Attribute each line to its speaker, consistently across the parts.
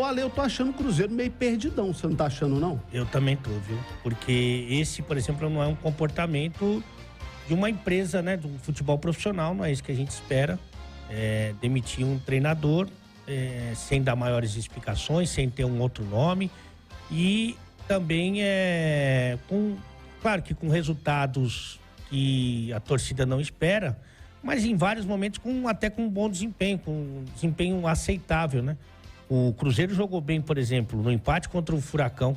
Speaker 1: Ô, Ale, eu tô achando o Cruzeiro meio perdidão, você não tá achando, não?
Speaker 2: Eu também tô, viu? Porque esse, por exemplo, não é um comportamento de uma empresa, né? Do futebol profissional, não é isso que a gente espera. Demitir um treinador sem dar maiores explicações, sem ter um outro nome. E também claro que com resultados que a torcida não espera, mas em vários momentos até com um bom desempenho, com um desempenho aceitável, né? O Cruzeiro jogou bem, por exemplo, no empate contra o Furacão.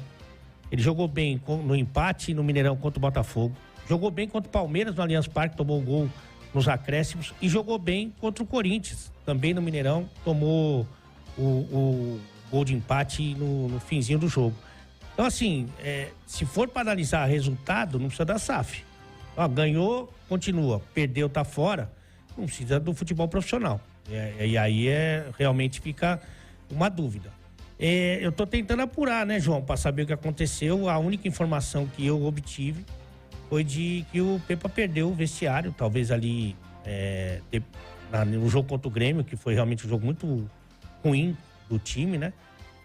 Speaker 2: Ele jogou bem no empate no Mineirão contra o Botafogo. Jogou bem contra o Palmeiras no Allianz Parque, tomou um gol nos acréscimos. E jogou bem contra o Corinthians, também no Mineirão, tomou o gol de empate no finzinho do jogo. Então, assim, se for para analisar resultado, não precisa da SAF. Ganhou, continua. Perdeu, tá fora. Não precisa do futebol profissional. E aí realmente fica uma dúvida. Eu tô tentando apurar, né, João, para saber o que aconteceu. A única informação que eu obtive foi de que o Pepa perdeu o vestiário, talvez ali no jogo contra o Grêmio, que foi realmente um jogo muito ruim do time, né?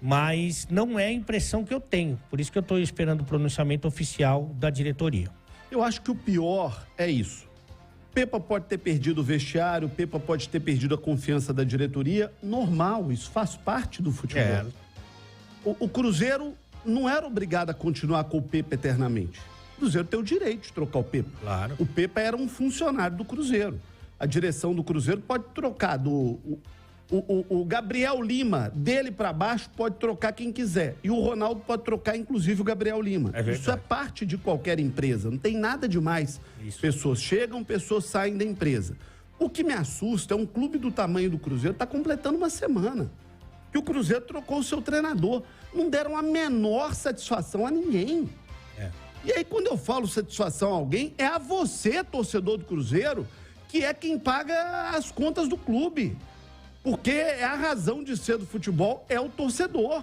Speaker 2: Mas não é a impressão que eu tenho. Por isso que eu tô esperando o pronunciamento oficial da diretoria.
Speaker 1: Eu acho que o pior é isso. Pepa pode ter perdido o vestiário, Pepa pode ter perdido a confiança da diretoria. Normal, isso faz parte do futebol. O Cruzeiro não era obrigado a continuar com o Pepa eternamente. O Cruzeiro tem o direito de trocar o Pepa.
Speaker 2: Claro.
Speaker 1: O Pepa era um funcionário do Cruzeiro. A direção do Cruzeiro pode trocar o Gabriel Lima, dele para baixo, pode trocar quem quiser. E o Ronaldo pode trocar, inclusive, o Gabriel Lima. Isso é parte de qualquer empresa, não tem nada demais. Isso. Pessoas chegam, pessoas saem da empresa. O que me assusta é um clube do tamanho do Cruzeiro tá completando uma semana. Que o Cruzeiro trocou o seu treinador. Não deram a menor satisfação a ninguém. E aí, quando eu falo satisfação a alguém, é a você, torcedor do Cruzeiro, que é quem paga as contas do clube. Porque a razão de ser do futebol é o torcedor.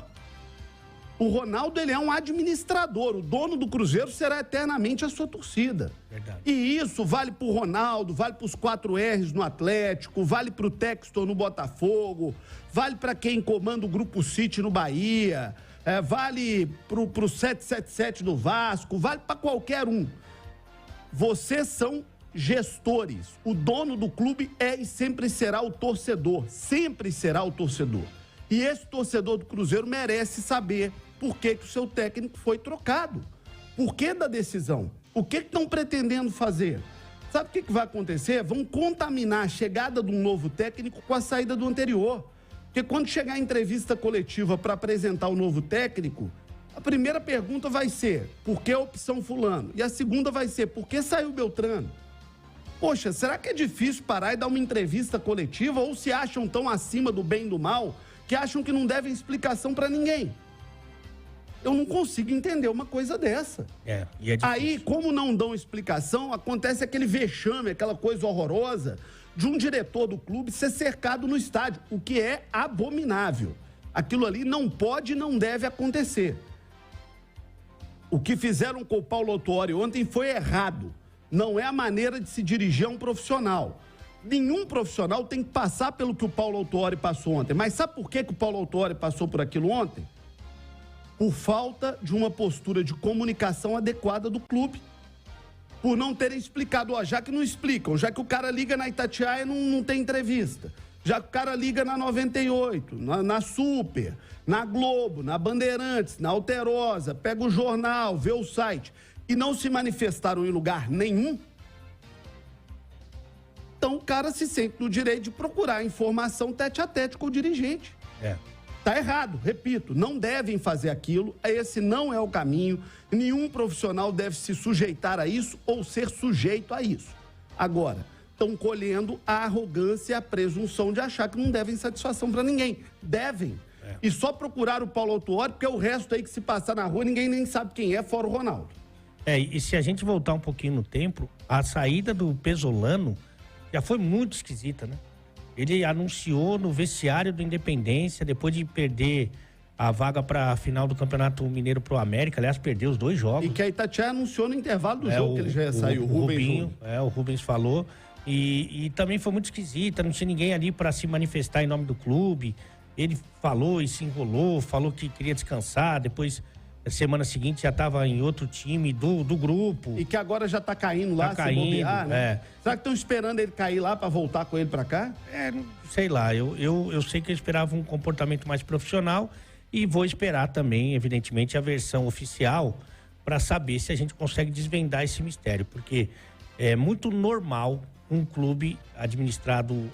Speaker 1: O Ronaldo, ele é um administrador. O dono do Cruzeiro será eternamente a sua torcida.
Speaker 2: Verdade.
Speaker 1: E isso vale pro Ronaldo, vale pros 4 R's no Atlético, vale pro Textor no Botafogo, vale para quem comanda o Grupo City no Bahia, vale pro 777 do Vasco, vale para qualquer um. Vocês são gestores. O dono do clube é e sempre será o torcedor. Sempre será o torcedor. E esse torcedor do Cruzeiro merece saber por que o seu técnico foi trocado. Por que da decisão? O que estão pretendendo fazer? Sabe o que vai acontecer? Vão contaminar a chegada de um novo técnico com a saída do anterior. Porque quando chegar a entrevista coletiva para apresentar o novo técnico, a primeira pergunta vai ser: por que a opção fulano? E a segunda vai ser: por que saiu Beltrano? Poxa, será que é difícil parar e dar uma entrevista coletiva? Ou se acham tão acima do bem e do mal que acham que não devem explicação para ninguém? Eu não consigo entender uma coisa dessa.
Speaker 2: E é difícil.
Speaker 1: Aí, como não dão explicação, acontece aquele vexame, aquela coisa horrorosa de um diretor do clube ser cercado no estádio, o que é abominável. Aquilo ali não pode e não deve acontecer. O que fizeram com o Paulo Autuori ontem foi errado. Não é a maneira de se dirigir a um profissional. Nenhum profissional tem que passar pelo que o Paulo Autuori passou ontem. Mas sabe por que o Paulo Autuori passou por aquilo ontem? Por falta de uma postura de comunicação adequada do clube. Por não terem explicado, já que não explicam, já que o cara liga na Itatiaia e não tem entrevista, já que o cara liga na 98, na Super, na Globo, na Bandeirantes, na Alterosa, pega o jornal, vê o site e não se manifestaram em lugar nenhum, então o cara se sente no direito de procurar informação tete a tete com o dirigente. Tá errado, repito, não devem fazer aquilo, esse não é o caminho, nenhum profissional deve se sujeitar a isso ou ser sujeito a isso. Agora, estão colhendo a arrogância e a presunção de achar que não devem satisfação para ninguém. Devem. E só procurar o Paulo Autuori, porque o resto aí que se passar na rua, ninguém nem sabe quem é, fora o Ronaldo.
Speaker 2: E se a gente voltar um pouquinho no tempo, a saída do Pesolano já foi muito esquisita, né? Ele anunciou no vestiário do Independência, depois de perder a vaga para a final do Campeonato Mineiro pro América, aliás, perdeu os 2 jogos.
Speaker 1: E que a Itatiaia anunciou no intervalo do jogo que ele já ia sair, o Rubinho.
Speaker 2: O Rubens falou. E também foi muito esquisita, não tinha ninguém ali para se manifestar em nome do clube. Ele falou e se enrolou, falou que queria descansar, depois, na semana seguinte, já estava em outro time do grupo.
Speaker 1: E que agora já tá caindo lá,
Speaker 2: tá caindo,
Speaker 1: bobear, né?
Speaker 2: é.
Speaker 1: Será que estão esperando ele cair lá para voltar com ele para cá?
Speaker 2: Sei lá, eu sei que eu esperava um comportamento mais profissional e vou esperar também, evidentemente, a versão oficial para saber se a gente consegue desvendar esse mistério, porque é muito normal um clube administrado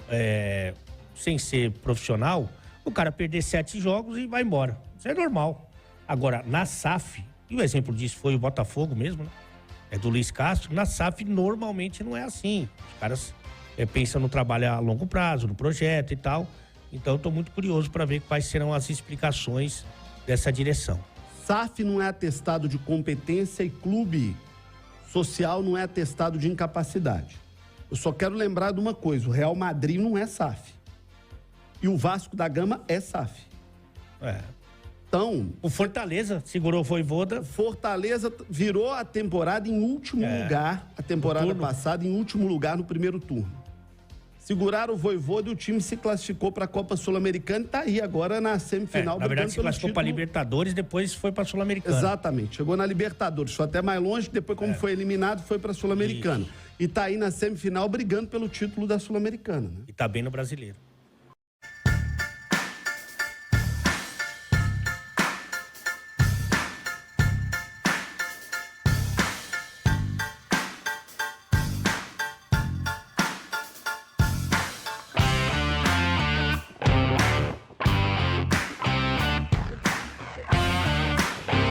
Speaker 2: sem ser profissional, o cara perder 7 jogos e vai embora. Isso é normal. Agora, na SAF, e o exemplo disso foi o Botafogo mesmo, né? É do Luiz Castro, na SAF normalmente não é assim. Os caras pensam no trabalho a longo prazo, no projeto e tal. Então eu estou muito curioso para ver quais serão as explicações dessa direção.
Speaker 1: SAF não é atestado de competência e clube social não é atestado de incapacidade. Eu só quero lembrar de uma coisa, o Real Madrid não é SAF. E o Vasco da Gama é SAF. Então...
Speaker 2: O Fortaleza segurou o Vojvoda.
Speaker 1: Fortaleza virou a temporada em último lugar, a temporada passada em último lugar no primeiro turno. Seguraram o Vojvoda e o time se classificou para a Copa Sul-Americana e tá aí agora na semifinal.
Speaker 2: Na verdade, se classificou para Libertadores, depois foi para a Sul-Americana.
Speaker 1: Exatamente, chegou na Libertadores, foi até mais longe, depois como foi eliminado, foi para a Sul-Americana. E tá aí na semifinal brigando pelo título da Sul-Americana. Né?
Speaker 2: E tá bem no Brasileiro.